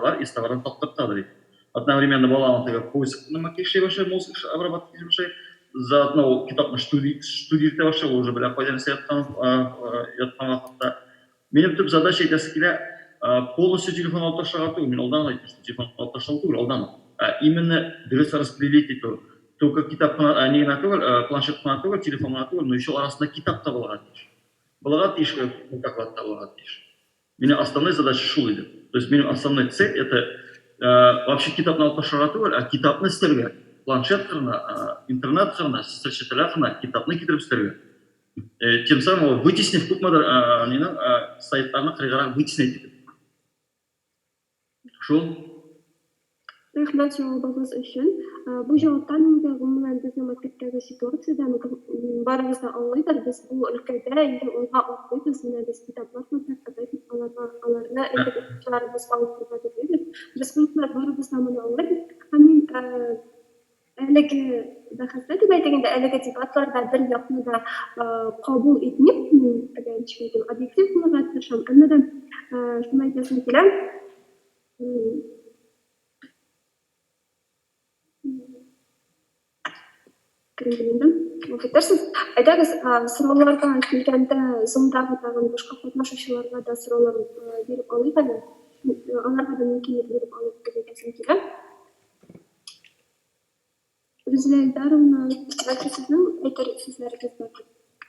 var, есть товардан тоқтатады дейді. Одновременно баланың тегі поиск нәмәкешей башы, музыка обрабатывать башы, заодно китапны штудирте башы, уже бля пайдаланса яткан вакытта. Менің төп задача етесі келе полностью телефон алып ташлауға түгел, мен алдан айттым, что телефон алып ташлау түгел, алдан. Именно дұрыс распределить ету. Только китап негена түгел, планшет қана түгел, телефон қана түгел, но еще арасында китап та болған дейш. Болған дейш, как та болған дейш. Менің основной задача шул еді. То есть менің основной цель это вообще китапны алып ташлауға түгел, а китапны істерге. Планшет қырына, интернет қырына, сыршетелер қырына, китапны китеріп істерге. Тем самым вытеснив күпмедір сайттарны қырғаран вытеснить етіп. Шул? Рахмат жауабыңыз үшін. Бұл жауаптан енді ғұмылан біздің мектептегі ситуацияда барымызда аңлайдыр. Біз бұл өлкәдә енді олға оқойбыз, біз китапларны тәртібейбіз, аларны әдебиетшілеріміз алып көрдік. Республикалар барымызда мұны аңлайды. Мен әлеге бәхәстә дип әйтгәндә, әлеге дебатларда бер якны да кабул итмим, әгәр объектив булырга тырышам. Әмма да шуны әйтәсем килә. Affedersiniz, aytagыз, сорауларга келгәндә Zoom'дагы тагын башка катнашучыларга да сораулар биреп алыйк әле. Аларга да мөмкинлек биреп алып киләсем килә. Рүзилә Илдаровна, sizning aytar сүзләрегез бар.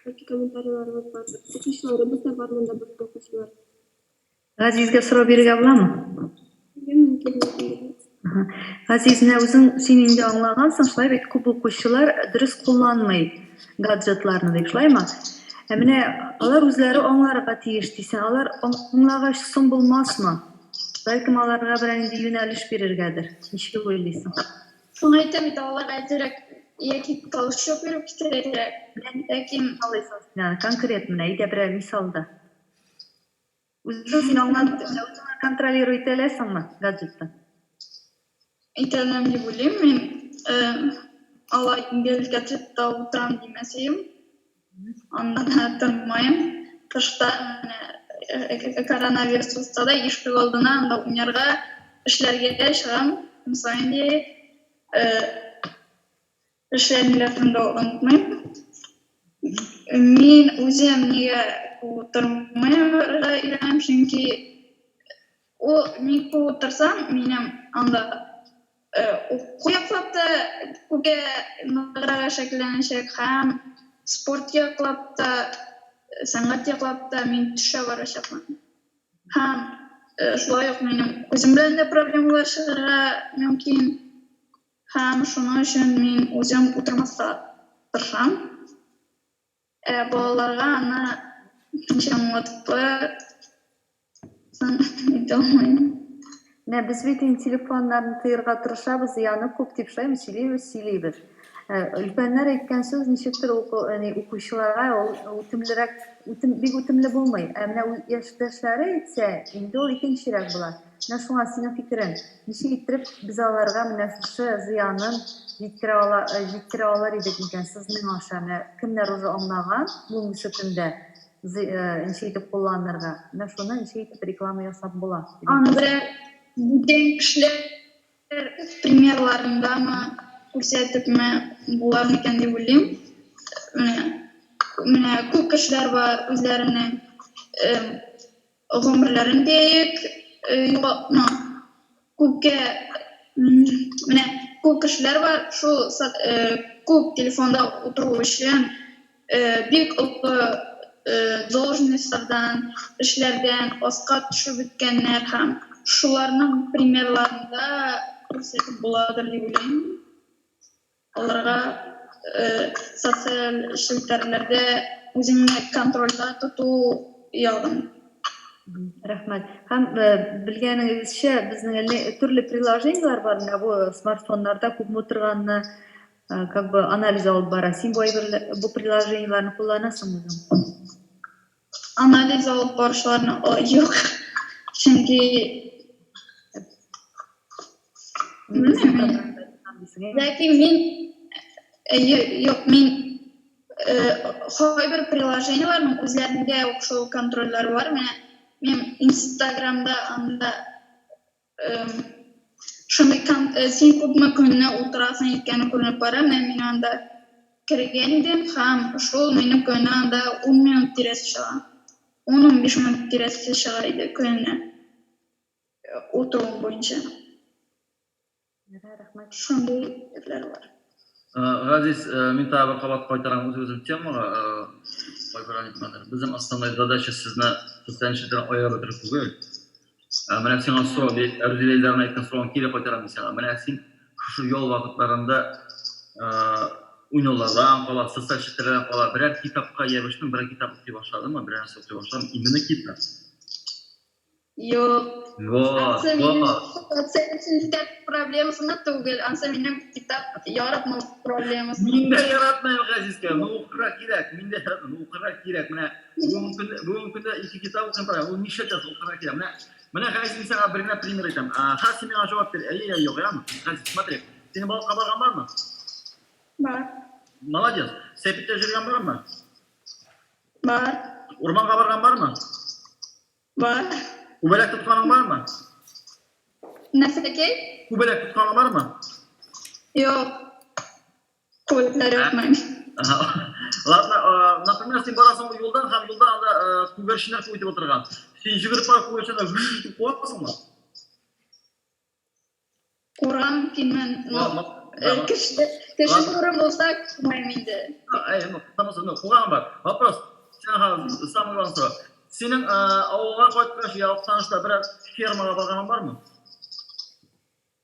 Yoki комментарийларыгыз бар. Сөйләшүләребез дә бар монда бер токучылар. Газизгә сорау бирергә буламы? Газиз, менә үзең син инде аңлагансың, шулай бит күп укучылар дөрес кулланмый гаджетларны дип, шулаймы? Менә алар үзләре аңларга тиеш дисәң, алар аңлагач соң булмасмы? Бәлкем аларга бер инде юнәлеш бирергәдер. Ничек уйлыйсың? Шуңа әйтәм бит, аларга әзрәк яки талышып биреп китерәләр. Яки алайсың, конкрет менә әйтә бер мисалда. Үзең син аңлап, үзең контролировать итәләсеңме гаджетты? İtalyan bir bulayım. Allah İngilizce de utanım demeseyim. Ondan tanımayım. Taşta koronavirüs'ta da iş olduğuna anda unyarga işlerge çıkam. Mesela diye işlerini de unutmayım. Men özüm niye utanmayım çünkü o niye utarsam benim anda Qo'yaqlabda ko'ga naqraga shakllanishak ham sport yoqlabda san'at yoqlabda men tusha borishapman. Ham shular yo'q mening o'zim bilan da problemalar chiqarga mumkin. Ham shuning uchun men o'zim o'tirmasga tirisham. Bolalarga ana nishonlatib aytolmayman. Biz bütün telefonlarını tıyırga tırışabız, yani köp deyip söyleyemiz. Ülkenler etken söz nişektir okuyuşulara bek ötümlü bulmayı. Ama yaştaşları etse, indi o ikinçirek bular. Şuna senin fikrin, nişe getirip biz alarga münafışı ziyanın jitkire alar edek iken sizin aşağına kimler ozu anlagan bu müsütünde nişe etip kullanırga. Şuna nişe etip reklamı yasap bular. Bütün kişiler primlerlarında mı көрсетіп бұлар екен деп ойлаймын. Міне көп кішілер бар, өзлерінің ғұмырларын дейік, көп кішілер бар, көп телефонда отыру үшін бек ұлы должностьтардан, ішлерден осқа түшіп өткенлер һәм шуларның примерларында көрсетіп болады деп ойлаймын. Оларға социал шелтерлерде өзіңді контрольда тұту ұялым. Рахмат. Һәм білгеніңізше біздің түрлі приложениялар бар, бұл смартфондарда көп отырғанны анализ алып бара. Сен бұл приложенияларны қолданасың өзің? Анализ алып барушыларны жоқ. Çünkü Lakin men bir приложенияларның үзләрендә укшу контрольләре бар. Мен Instagramda анда sen kutma könüne oturasan ikkeni көрініп бара, мен анда кіргенден ham шол менің көні анда 10 минут тиресі шыға. 10-15 минут тиресі шығайды көніні отыруым бойынша. Шондай ерлер бар. Ғазиз, мен тағы бір қабат қайтарам өзім темаға. Біздің основной задача сізні социальный шеттерін ойға бітіріп түгел. Мына сен сұрақ, әрзелейлерін айтқан сұрағын келе қайтарам сен. Мына сен күші ел вақытларында униолардан қала, социальный шеттерден қала, бірер китапқа ебіштің, бірер китап өте башладым ма, бірер нәрсе өте башладым, именно китап. Жоқ. Вот. Кітап проблемасына түгел, анса менің кітап яратма проблемасы. Мен де яратмаймын Ғазизке, оқыра керек, мен де яратмаймын, оқыра керек. Бүгінгі күнде екі китап оқыған бар, ол неше жас оқыра керек. Мына Ғазиз, саған біріне пример айтам. Сен маған жауап бер, иә жоқ, яғма? Ғазиз, смотри, сенің балыққа барған бар ма? Бар. Молодец. Сәпетте жүрген бар ма? Бар. Орманға барған бар ма? Бар. Көбелек тұтқаның бар ма? Нәрсекей? Көбелек тұтқаның бар ма? Жоқ. Көбелектер yapmayın. Ладно, например, сен барасың ол жолдан, һәм жолда анда көбершінер көйтіп отырған. Сен жүгіріп барып көбершінер жүгіріп қуатпасың ба? Құрам кеймен, кіші көрім болса қоймайым енді. Қоғам бар. Вопрос, самый главный сұрақ. Сенің ауылға қойып алып танышта бір фермаға барғанын бар ма?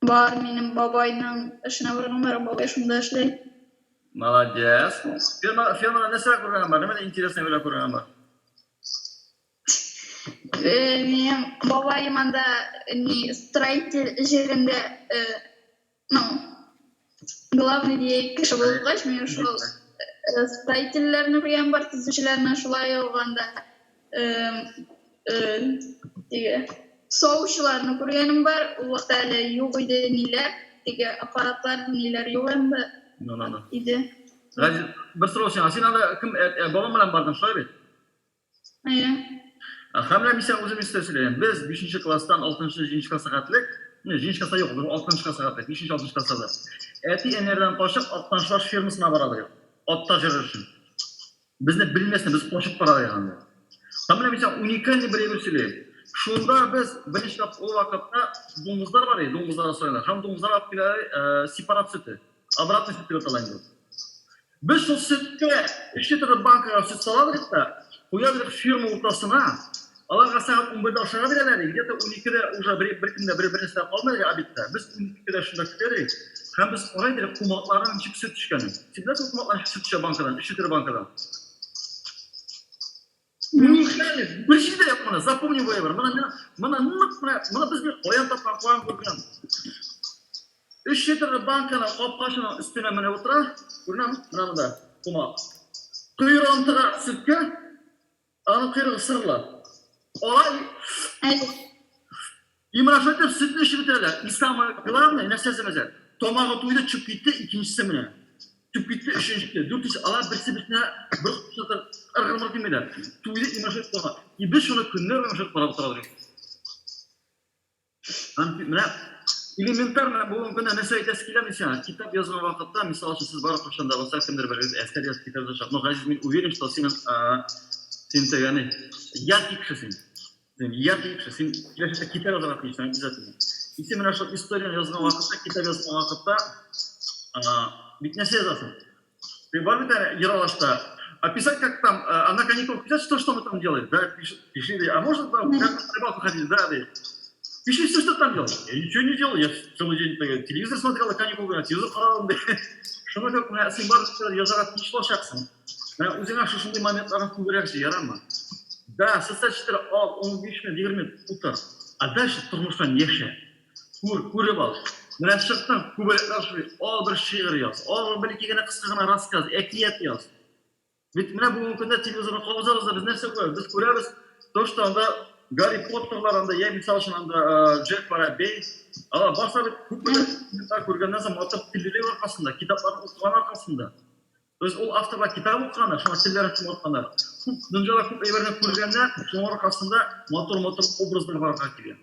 Бар, менің бабайның ішіне барған бар, бабай шында ішлей. Молодец. Фермада нәрсе көрген бар? Немен интересный ойлар көрген бар? Мен бабайым анда строитель жерінде, главный дейік кіші болғаш, мен шол строительлерін көрген бар, түзушілерін шулай олғанда соғушыларны көргенім бар, ол вақытта әлі жоқ үйде нелер, аппараттар нелер жоқ енді. Бір сұрау сен, сен анда кім, бабам білен бардың, шылай бет? Иә. Хамля мен сен өзім істер сөйлейін. Біз 5-ші класстан 6-ші классқа қатылық, 5-ші класса жоқ, 6-ші классқа қатылық, 5-ші классада. Әти әнерден қошып, 6-шылар фермасына барады. Отта жүрір үшін. Бізді білмесін, біз қошып барады еғанды. Хамля мен сен уникальный бір ебір сөйлейін. Шунда біз бірінші ол вақытта доңыздар бар еді, доңыздарға сойындар. Хам доңыздар алып келеді сепарат сүті, обратный сүт деп аталайын. Біз сол сүтке 3 түрлі банкаға сүт салады еді, қояды фирма ортасына, аларға сағат 11-де ашаға береді, где-то 12-де уже бір күнде бір-біріністі қалмайды обедті. Біз 12-де шында күтеді, хам біз орайды құмақларынан ішіп сүт түшкені. Сен білесің құмақларынан ішіп сүт түші банкадан, 3 түрлі банкадан. Бір жерде еп мұны, запомни бойы бар. Мұны бізбен қоян тапқан, қоян көрген. 3 түрлі банканың қопқашының үстіне міне отыра, көрінен мұнда құмақ. Құйрығын тыға сүтке, аның құйрығы сырлы. Олай, именно шөйтіп сүтін ішіп өтелі. И самое главное, нәрсесі мәзір, томағы тойды чүп кетті, екіншісі міне. Чүп кетті, үшіншісі. Дүртісі, ала бірсі-бірсіне бір құшатыр ұрғырмыр кемеді. Тойды именно шөйт тоға. И біз шоны күннер именно шөйт бара отырады. Міне, элементарно болған күнде нәрсе айтасы келемін сен. Китап yazған вақытта, мысалы үшін сіз барып қошанда болса, кімдер бір әскер yazып китап жазып. Но Ғазиз, мен уверен, что сен яркий кішісің. Яркий кіші. Сен келешекте китап жазған отлично, обязательно. И сен мына шоу историяны жазған вақытта, китап жазған вақытта, бит нәрсе жазасың. Ты бар бит Ералашта, описать, как там, на каникулах писать, что мы там делаем. Да, пиши, а можно там как на рыбалку ходить, да. Пиши все, что там делал. Я ничего не делал, я целый день телевизор смотрел, каникулы, телевизор қарадым. Шunu көп, сен барып жазаға тиішлі шақсың. Өзің ашу шындай моментларын көбірек жарама. Да, социальшілер ал, 15 мен 20 минут ұтыр. А дальше тұрмыштан еші. Көріп ал. Мына шықтан көбірек ашып, ал бір шиғыр яз, ал бір кегені қысқағына рассказ, әкият яз. Ведь мына бүгінгі күнде телевизорын қауызарызда біз нәрсе көріп, біз көреміз, то, что анда Гарри Поттерлар, анда, я мисал үшін анда Джек Парабей, ала баса бет көргеннен соң матыр тілдері арқасында, китаптарын оқыған арқасында. То есть ол авторлар китап оқығандар, шама тілдерін кім оқығандар. Дүнжада көп әйберден көргеннен, соның арқасында мотор образдар барға келген.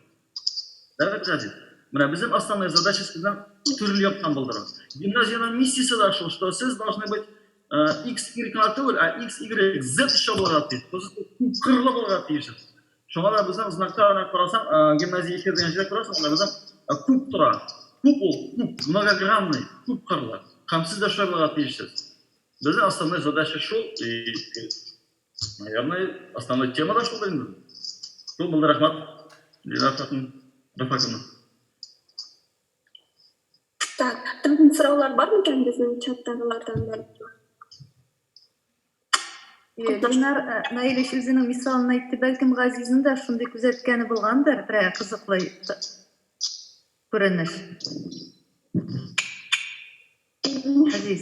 Evet Газиз. Мына bizim основная задача bizden türlü yaptan bulduran. Гимназияның миссиясы да шул, что siz должны быть X, Y түгел, а X, Y, Z еще булырга тиеш. Кырлы булырга тиешсез. Шуңа да безнең знактарына карасаң, гимназия эфир дигән җирдә карасаң, анда безнең күп тора. Күп ул, күп, многогранный, күп кырлы. Һәм сез дә шулай булырга тиешсез. Безнең основная задача шул, и, наверное, основная тема да шул инде. Шул булды, рәхмәт. Рафаковна. Так, тагын сұраулар бар мекен біздің чаттағылардан бәлки? Ленар Наилеш өзінің мисалын айтты, бәлкім Ғазиздің да шундай күзәткәне булгандыр, бер кызыклы күренеш. Ғазиз.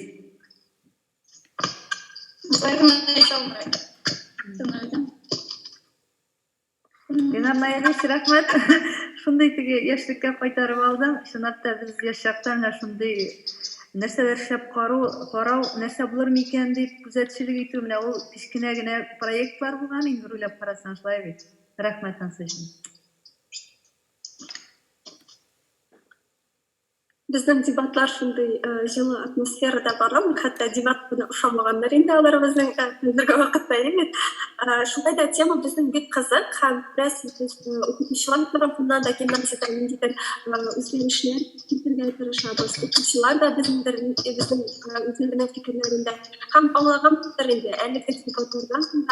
Ленар Наилеш, рәхмәт. Шундай теге яшьлеккә кайтарып алдың. Чынлап та без яшь чакта менә шундай нәрсәләр шәп карау, нәрсә булыр микән дип күзәтчелек итү, менә ул кичкенә генә проектлар булган инде, уйлап карасаң шулай бит. Рәхмәт ансы өчен. Біздің дебатлар шундай жылы атмосферада барам, хәтта дебат бuna ошамаганнар инде алар безнең хәзерге вакытта имет. Шулай да тема безнең бик кызык һәм бераз укытучылар тарафыннан да гимназияда ниндидер үзгәрешләр китерергә тырышабыз. Укытучылар да безнең үзләренең фикерләрендә һәм аңлаган инде әлеге дебатлардан соң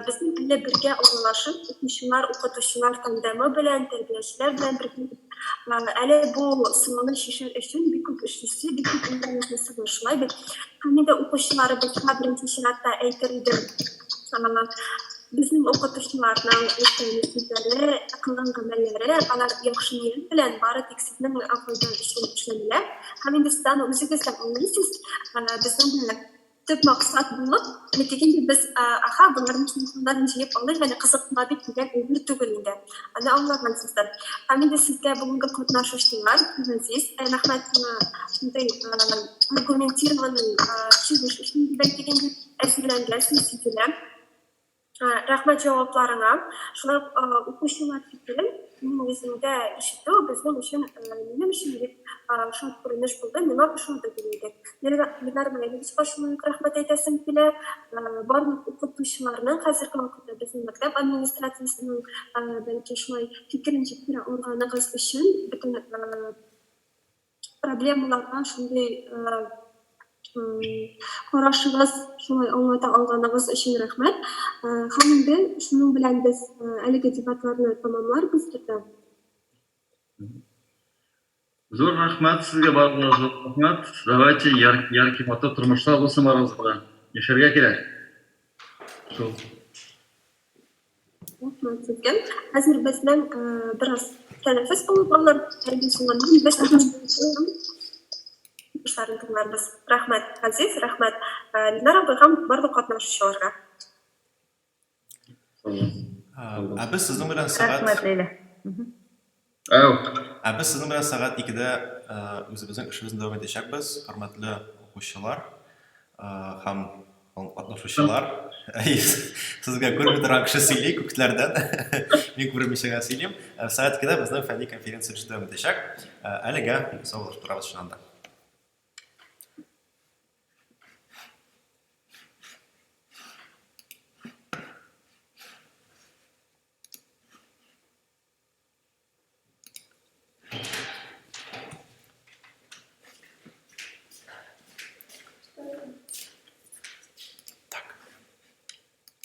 безнең әле бергә аралашып, укытучылар тандемы белән, тәрбиячеләр белән бергә әле бу сынауны шишер өчен бик күп эшлисе, бик күп уйланысы бар шулай бит. Һәм инде укучыларыбызга беренче чиратта әйтер идем, безнең укытучыларның үтенечләре, кылган гамәлләре, алар яхшы ният белән бары тик сезнең файда өчен эшләнеләр. Һәм инде сез аны үзегез дә аңлыйсыз, безнең төп максат булып, нәтиҗәдә без буларның шуннан җыеп алып, ягъни кызыкма бит дигән үбер түгел инде. Аны аңлагансыздыр. Һәм инде сезгә бүгенге катнашучылар, Газиз, рәхмәт шундай аргументированный чыгыш өчен дигән әзерләнгәнсез сизелә. Рәхмәт җавапларыңа. Шулай укучылар фикерен минем үземдә ишетү безнең өчен минем өчен бик шат күренеш булды. Миңа ошады диде. Ленар Наилешка шуны рәхмәт әйтәсем килә. Барлык укытучыларның хәзерге вакытта безнең мәктәп администрациясенең бәлки шулай фикерен җиткерә алганыгыз өчен бөтен проблемаларга шундый карашыгыз шулай аңлата алганыгыз өчен рәхмәт. Һәм инде шуның белән без әлеге дебатларны тәмамларбыз дип. Зур рәхмәт сезгә барыгызга. Рәхмәт. Давайте яркий матур тормышлар булсын барыгызга. Яшәргә кирәк. Шул. Рәхмәт сезгә. Хәзер безнең бераз тәнәфес булып алыр. Әйдәсеңез без эшләрен тыңларбыз. Рәхмәт, Газиз, рәхмәт. Ленар абыйга барлык катнашучыларга. Без сезнең белән сәгать Рәхмәт Лейла. Без сезнең белән сәгать 2-дә үзебезнең эшебезне дәвам итәчәкбез, хөрмәтле укучылар һәм катнашучылар. Сезгә күрми торган кеше сөйли күкләрдән. Мин күрмичәгә сөйлим. Сәгать 2-дә безнең фәнни конференция дәвам итәчәк. Әлегә сау булып торабыз шунда.